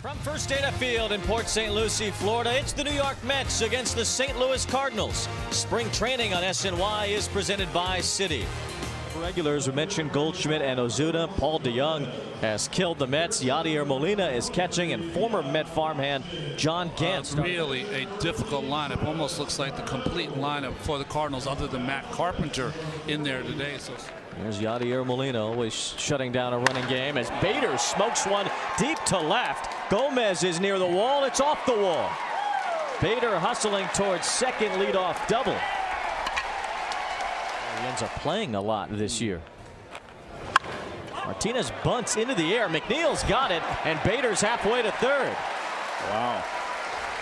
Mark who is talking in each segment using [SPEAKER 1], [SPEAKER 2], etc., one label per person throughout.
[SPEAKER 1] From First Data Field in Port St. Lucie, Florida, it's the New York Mets against the St. Louis Cardinals. Spring training on SNY is presented by Citi. Regulars, we mentioned Goldschmidt and Ozuna. Paul DeJong has killed the Mets. Yadier Molina is catching, and former Met farmhand John Gant.
[SPEAKER 2] Really a difficult lineup. Almost looks like the complete lineup for the Cardinals, other than Matt Carpenter in there today. So
[SPEAKER 1] there's Yadier Molina, always shutting down a running game as Bader smokes one deep to left. Gomez is near the wall. It's off the wall. Bader hustling towards second leadoff double. He ends up playing a lot this year. Martinez bunts into the air. McNeil's got it, and Bader's halfway to third.
[SPEAKER 3] Wow.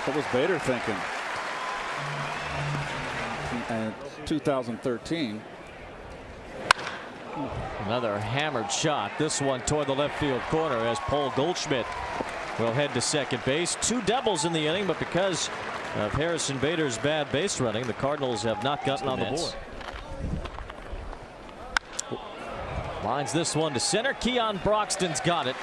[SPEAKER 3] What was Bader thinking? In 2013.
[SPEAKER 1] Another hammered shot. This one toward the left field corner as Paul Goldschmidt will head to second base. Two doubles in the inning, but because of Harrison Bader's bad base running, the Cardinals have not gotten on the board. Lines this one to center. Keon Broxton's got it.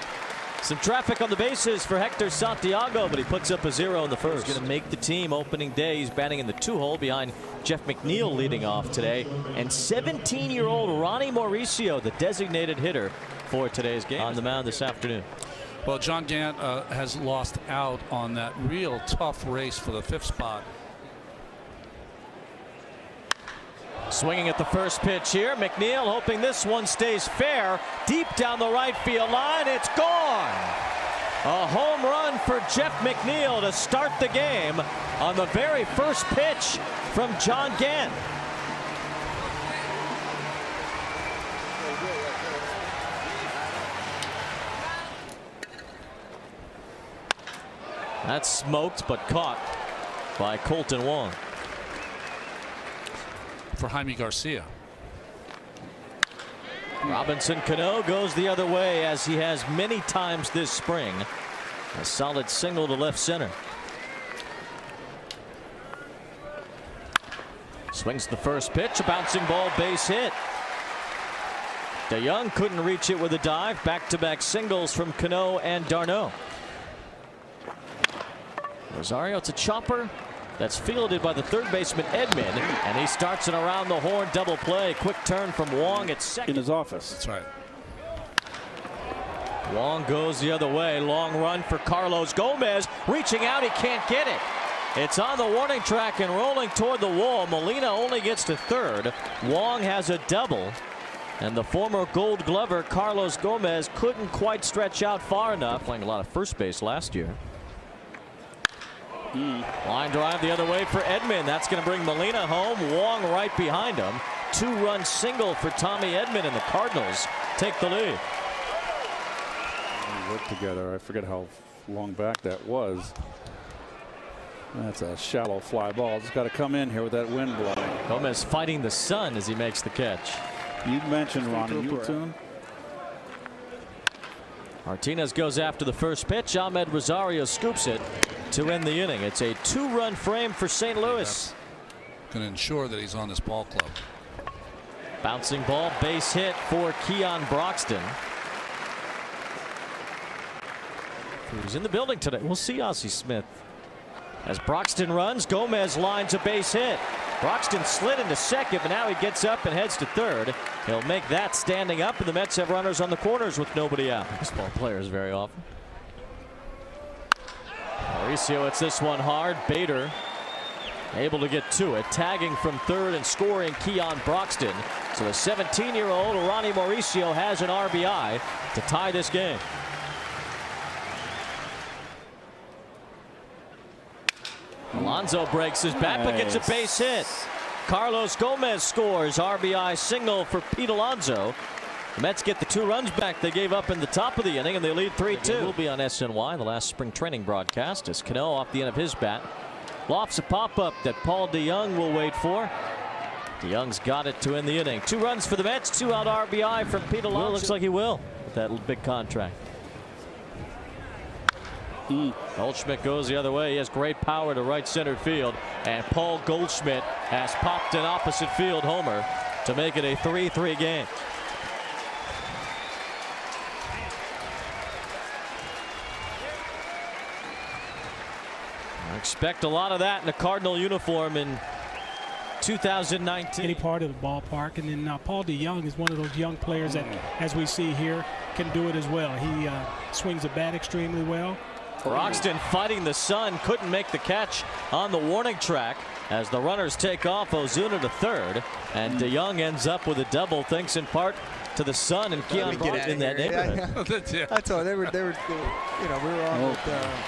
[SPEAKER 1] Some traffic on the bases for Hector Santiago, but he puts up a 0 in the first. He's going to make the team opening day. He's batting in the 2-hole behind Jeff McNeil leading off today. And 17-year-old Ronnie Mauricio, the designated hitter for today's game, on the mound this afternoon.
[SPEAKER 2] Well, John Gant has lost out on that real tough race for the 5th spot.
[SPEAKER 1] Swinging at the first pitch here. McNeil hoping this one stays fair. Deep down the right field line. It's gone. A home run for Jeff McNeil to start the game on the very first pitch from John Gant. That's smoked but caught by Colton Wong.
[SPEAKER 2] For Jaime Garcia.
[SPEAKER 1] Robinson Cano goes the other way, as he has many times this spring. A solid single to left center. Swings the first pitch, a bouncing ball, base hit. DeJong couldn't reach it with a dive. Back-to-back singles from Cano and d'Arnaud. Rosario, it's a chopper that's fielded by the third baseman Edman, and he starts an around the horn double play. Quick turn from Wong at second.
[SPEAKER 3] In his office.
[SPEAKER 2] That's right.
[SPEAKER 1] Wong goes the other way. Long run for Carlos Gomez. Reaching out, he can't get it. It's on the warning track and rolling toward the wall. Molina only gets to third. Wong has a double, and the former Gold Glover Carlos Gomez couldn't quite stretch out far enough. Playing a lot of first base last year. Line drive the other way for Edman. That's going to bring Molina home. Wong right behind him. Two-run single for Tommy Edman, and the Cardinals take the lead.
[SPEAKER 3] We worked together. I forget how long back that was. That's a shallow fly ball. Just got to come in here with that wind blowing.
[SPEAKER 1] Gomez fighting the sun as he makes the catch.
[SPEAKER 3] You mentioned Ronnie platoon.
[SPEAKER 1] Martinez goes after the first pitch. Ahmed Rosario scoops it to end the inning. It's a two-run frame for St. Louis.
[SPEAKER 2] Going to ensure that he's on this ball club.
[SPEAKER 1] Bouncing ball, base hit for Keon Broxton, who's in the building today. We'll see Ozzie Smith. As Broxton runs, Gomez lines a base hit. Broxton slid into second, but now he gets up and heads to third. He'll make that standing up, and the Mets have runners on the corners with nobody out. Baseball players very often. Mauricio hits this one hard. Bader able to get to it, tagging from third and scoring Keon Broxton. So the 17-year-old Ronnie Mauricio has an RBI to tie this game. Alonso breaks his bat, but gets a base hit. Carlos Gomez scores. RBI single for Pete Alonso. The Mets get the 2 runs back they gave up in the top of the inning, and they lead 3-2. Will be on SNY, the last spring training broadcast, as Cano off the end of his bat lofts a pop-up that Paul DeJong will wait for. DeJong's got it to end the inning. 2 runs for the Mets, 2-out RBI from Pete Alonso. Looks like he will with that big contract. Goldschmidt goes the other way. He has great power to right center field, and Paul Goldschmidt has popped an opposite field homer to make it a 3-3 game. I expect a lot of that in a Cardinal uniform in 2019.
[SPEAKER 4] Any part of the ballpark. And then Paul DeYoung is one of those young players that, as we see here, can do it as well. He swings the bat extremely well.
[SPEAKER 1] Broxton fighting the sun, couldn't make the catch on the warning track as the runners take off. Ozuna to third, and DeYoung ends up with a double, thanks in part to the sun and Keon Broxton in that neighborhood.
[SPEAKER 5] Yeah. That's all. They were, you know, we were on with,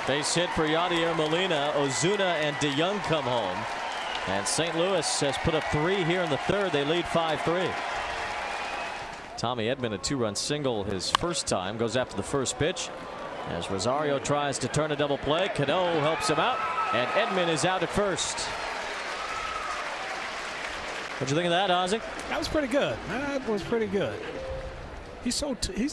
[SPEAKER 1] base hit for Yadier Molina. Ozuna and DeYoung come home, and St. Louis has put up 3 here in the third. They lead 5-3. Tommy Edman, a 2-run single his first time, goes after the first pitch as Rosario tries to turn a double play. Cano helps him out, and Edman is out at first. What'd you think of that, Ozzie?
[SPEAKER 4] That was pretty good. That was pretty good. He's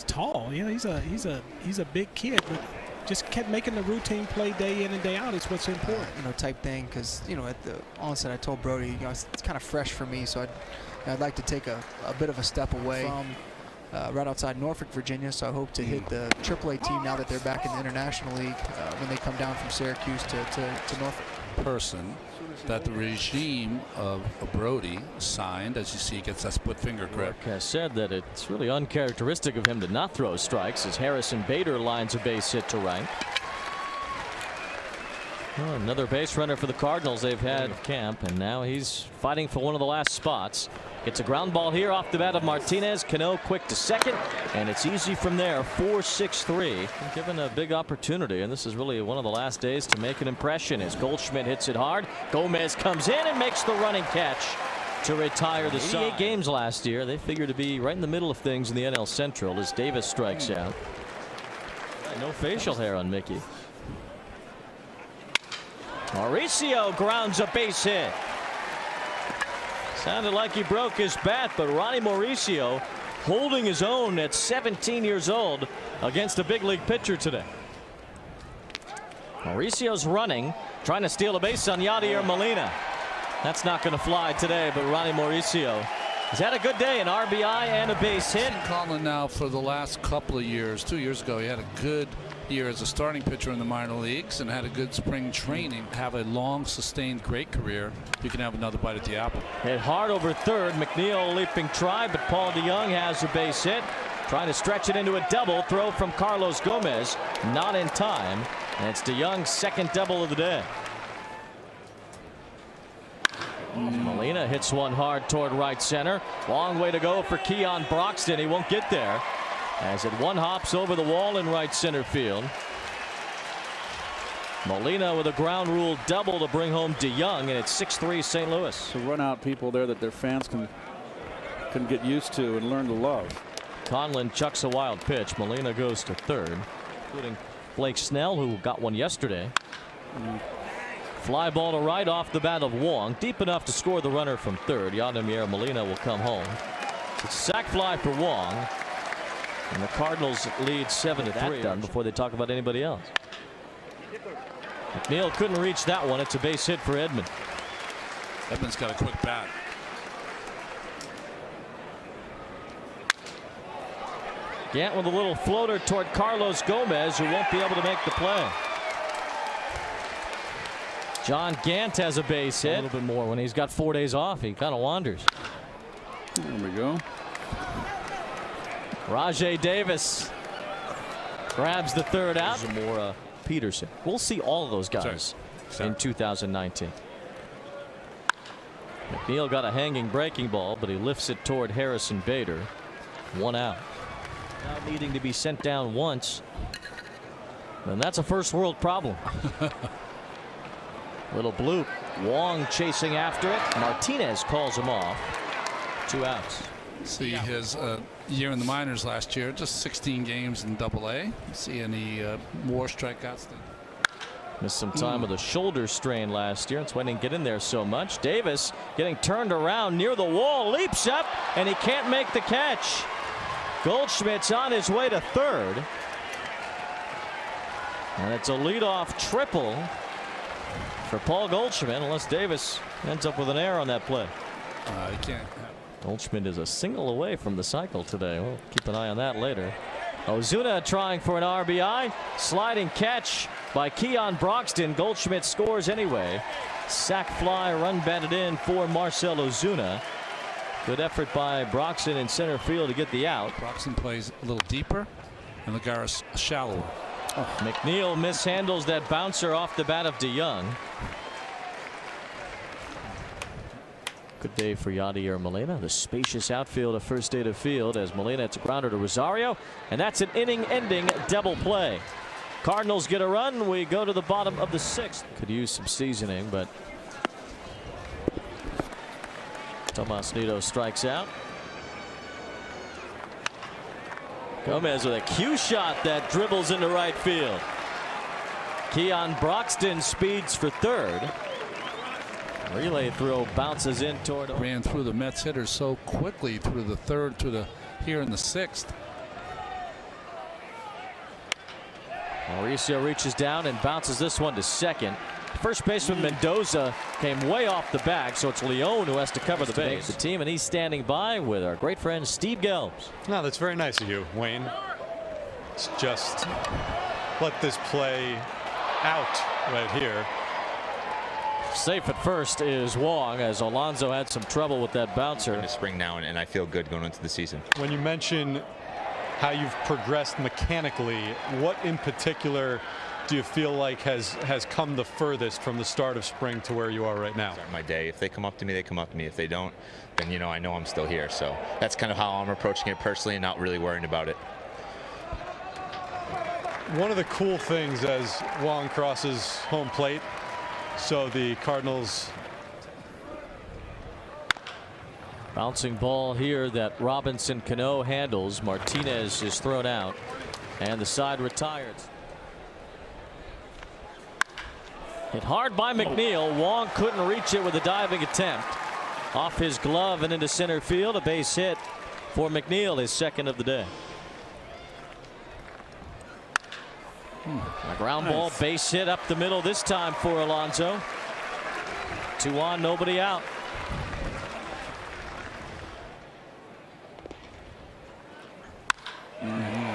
[SPEAKER 4] tall. You know, he's a big kid, but just kept making the routine play day in and day out. It's what's important.
[SPEAKER 5] you know, type thing. Because, you know, at the onset, I told Brody, you know, it's kind of fresh for me, so I'd like to take a bit of a step away from right outside Norfolk, Virginia. So I hope to hit the AAA team now that they're back in the International League when they come down from Syracuse to Norfolk.
[SPEAKER 2] Person that the regime of Brody signed, as you see, gets that split finger grip.
[SPEAKER 1] Has said that it's really uncharacteristic of him to not throw strikes as Harrison Bader lines a base hit to right. Well, another base runner for the Cardinals they've had camp, and now he's fighting for one of the last spots. Gets a ground ball here off the bat of Martinez. Cano quick to second, and it's easy from there. 4-6-3. Given a big opportunity, and this is really one of the last days to make an impression as Goldschmidt hits it hard. Gomez comes in and makes the running catch to retire the side. 88 games last year. They figure to be right in the middle of things in the NL Central as Davis strikes out. No facial hair on Mickey. Mauricio grounds a base hit. Sounded like he broke his bat, but Ronnie Mauricio holding his own at 17 years old against a big league pitcher today. Mauricio's running, trying to steal a base on Yadier Molina. That's not going to fly today, but Ronnie Mauricio has had a good day, an RBI and a base hit.
[SPEAKER 2] Colin now for the last couple of years. 2 years ago, he had a good year as a starting pitcher in the minor leagues and had a good spring training. Have a long, sustained, great career. You can have another bite at the apple.
[SPEAKER 1] Hit hard over third. McNeil leaping try, but Paul DeYoung has a base hit. Trying to stretch it into a double. Throw from Carlos Gomez. Not in time. And it's DeYoung's second double of the day. Molina hits one hard toward right center. Long way to go for Keon Broxton. He won't get there as it one hops over the wall in right center field. Molina with a ground rule double to bring home DeYoung, and it's 6-3 St. Louis.
[SPEAKER 3] To run out people there that their fans can get used to and learn to love.
[SPEAKER 1] Conlon chucks a wild pitch. Molina goes to third, including Blake Snell, who got one yesterday. Fly ball to right off the bat of Wong, deep enough to score the runner from third. Yadier Molina will come home. It's a sac fly for Wong, and the Cardinals lead 7-3. Done before they talk about anybody else. McNeil couldn't reach that one. It's a base hit for Edman.
[SPEAKER 2] Edman's got a quick bat.
[SPEAKER 1] Gant with a little floater toward Carlos Gomez, who won't be able to make the play. John Gant has a base hit. A little bit more when he's got 4 days off. He kind of wanders.
[SPEAKER 3] There we go.
[SPEAKER 1] Rajai Davis grabs the third out. Zamora Peterson. We'll see all of those guys in 2019. McNeil got a hanging breaking ball, but he lifts it toward Harrison Bader. 1 out. Now needing to be sent down once. And that's a first world problem. Little bloop. Wong chasing after it. Martinez calls him off. 2 outs.
[SPEAKER 2] See his year in the minors last year, just 16 games in Double-A. See any more strikeouts?
[SPEAKER 1] Missed some time with a shoulder strain last year. That's why he didn't get in there so much. Davis getting turned around near the wall, leaps up, and he can't make the catch. Goldschmidt's on his way to third. And it's a leadoff triple for Paul Goldschmidt, unless Davis ends up with an error on that play.
[SPEAKER 2] He can't.
[SPEAKER 1] Goldschmidt is a single away from the cycle today. We'll keep an eye on that later. Ozuna trying for an RBI. Sliding catch by Keon Broxton. Goldschmidt scores anyway. Sac fly, run batted in for Marcell Ozuna. Good effort by Broxton in center field to get the out.
[SPEAKER 2] Broxton plays a little deeper and Lagares shallower.
[SPEAKER 1] McNeil mishandles that bouncer off the bat of DeYoung. Good day for Yadier Molina. The spacious outfield of first day to field as Molina, it's a grounder to Rosario, and that's an inning-ending double play. Cardinals get a run. We go to the bottom of the 6th. Could use some seasoning, but Tomas Nido strikes out. Gomez with a cue shot that dribbles into right field. Keon Broxton speeds for third. Relay throw bounces in toward him.
[SPEAKER 2] Ran through the Mets hitters so quickly through the 3rd to the here in the 6th.
[SPEAKER 1] Mauricio reaches down and bounces this one to second. First baseman Mendoza came way off the bag, so it's Leon who has to cover the base. The team, and he's standing by with our great friend Steve Gelbs.
[SPEAKER 6] No, that's very nice of you, Wayne. It's just let this play out right here.
[SPEAKER 1] Safe at first is Wong, as Alonso had some trouble with that bouncer.
[SPEAKER 7] In the spring now, and I feel good going into the season.
[SPEAKER 6] When you mention how you've progressed mechanically, what in particular do you feel like has come the furthest from the start of spring to where you are right now?
[SPEAKER 7] Start my day. If they come up to me, they come up to me. If they don't, then I know I'm still here. So that's kind of how I'm approaching it personally and not really worrying about it.
[SPEAKER 6] One of the cool things as Wong crosses home plate, so the Cardinals.
[SPEAKER 1] Bouncing ball here that Robinson Cano handles. Martinez is thrown out and the side retired. Hit hard by McNeil. Wong couldn't reach it with a diving attempt. Off his glove and into center field. A base hit for McNeil, his second of the day. A ground ball, base hit up the middle this time for Alonso. 2 on, nobody out.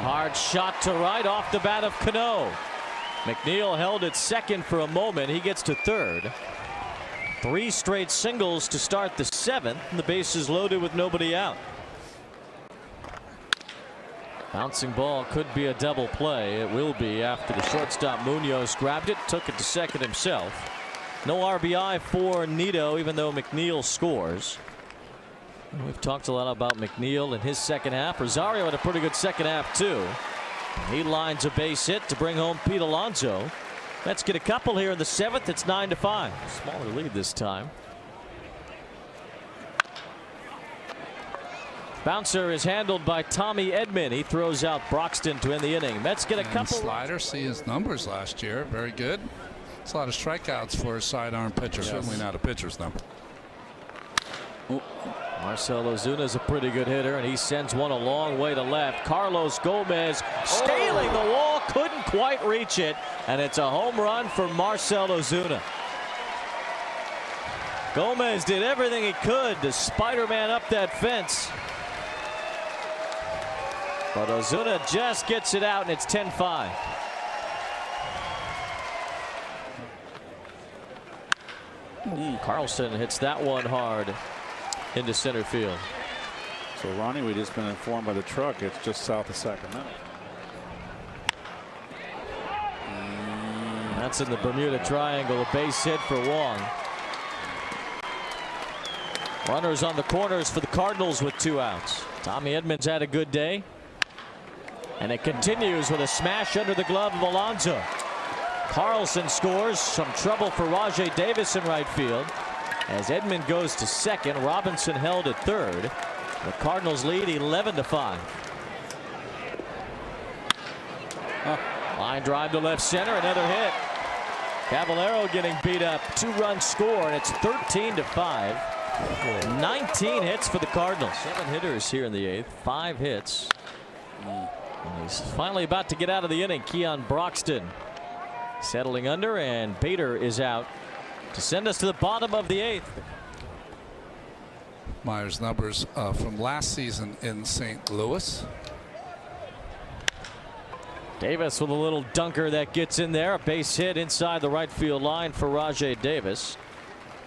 [SPEAKER 1] Hard shot to right off the bat of Cano. McNeil held at second for a moment. He gets to third. 3 straight singles to start the 7th. And the base is loaded with nobody out. Bouncing ball could be a double play. It will be after the shortstop Munoz grabbed it, took it to second himself. No RBI for Nido, even though McNeil scores. We've talked a lot about McNeil in his second half. Rosario had a pretty good second half too. He lines a base hit to bring home Pete Alonso. Let's get a couple here in the 7th. It's 9-5. Smaller lead this time. Bouncer is handled by Tommy Edman. He throws out Broxton to end the inning. Mets get a couple.
[SPEAKER 2] Slider, see his numbers last year. Very good. It's a lot of strikeouts for a sidearm pitcher. Yes. Certainly not a pitcher's number.
[SPEAKER 1] Marcell Ozuna is a pretty good hitter, and he sends one a long way to left. Carlos Gomez scaling the wall, couldn't quite reach it, and it's a home run for Marcell Ozuna. Gomez did everything he could to Spider-Man up that fence. But Ozuna just gets it out, and it's 10-5. Carlson hits that one hard into center field.
[SPEAKER 3] So Ronnie, we just been informed by the truck it's just south of Sacramento.
[SPEAKER 1] That's in the Bermuda Triangle. A base hit for Wong. Runners on the corners for the Cardinals with 2 outs. Tommy Edman's had a good day. And it continues with a smash under the glove of Alonso. Carlson scores. Some trouble for Rajay Davis in right field. As Edman goes to second, Robinson held at third. The Cardinals lead 11-5. Line drive to left center, another hit. Caballero getting beat up. 2-run score, and it's 13-5. 19 hits for the Cardinals. 7 hitters here in the 8th. 5 hits. And he's finally about to get out of the inning. Keon Broxton settling under, and Bader is out to send us to the bottom of the 8th.
[SPEAKER 2] Myers' numbers from last season in St. Louis.
[SPEAKER 1] Davis with a little dunker that gets in there. A base hit inside the right field line for Rajay Davis.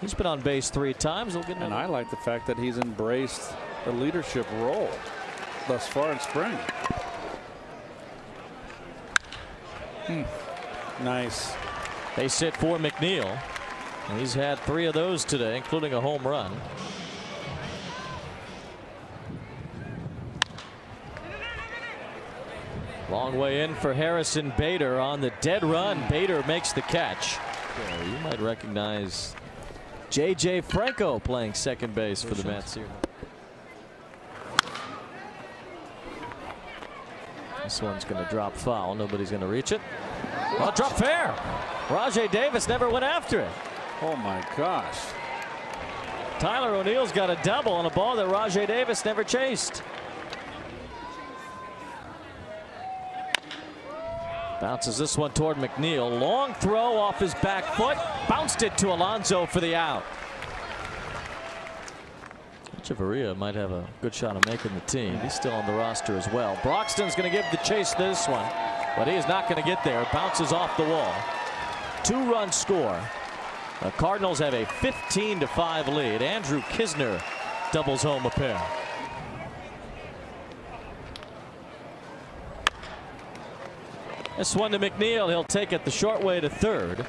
[SPEAKER 1] He's been on base 3 times.
[SPEAKER 3] And I like the fact that he's embraced the leadership role thus far in spring. Nice.
[SPEAKER 1] Base hit for McNeil. And he's had 3 of those today, including a home run. Long way in for Harrison Bader on the dead run. Bader makes the catch. You might recognize J.J. Franco playing second base for the Mets here. This one's going to drop foul. Nobody's going to reach it. Well, drop fair. Rajay Davis never went after it.
[SPEAKER 3] Oh my gosh.
[SPEAKER 1] Tyler O'Neill's got a double on a ball that Rajay Davis never chased. Bounces this one toward McNeil. Long throw off his back foot. Bounced it to Alonso for the out. Echeverria might have a good shot of making the team. He's still on the roster as well. Broxton's going to give the chase to this one, but he is not going to get there. Bounces off the wall. 2-run score. The Cardinals have a 15-5 lead. Andrew Kisner doubles home a pair. This one to McNeil. He'll take it the short way to third.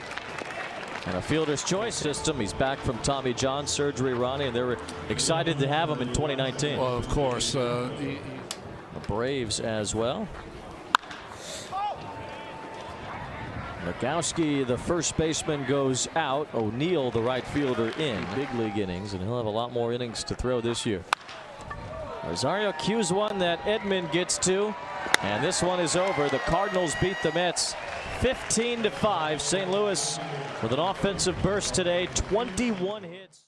[SPEAKER 1] And a fielder's choice system. He's back from Tommy John surgery, Ronnie, and they're excited to have him in 2019.
[SPEAKER 2] Well, of course.
[SPEAKER 1] The Braves as well. Nagowski, the first baseman, goes out. O'Neill, the right fielder, in. Big league innings, and he'll have a lot more innings to throw this year. Rosario cues one that Edman gets to, and this one is over. The Cardinals beat the Mets 15-5. St. Louis with an offensive burst today, 21 hits.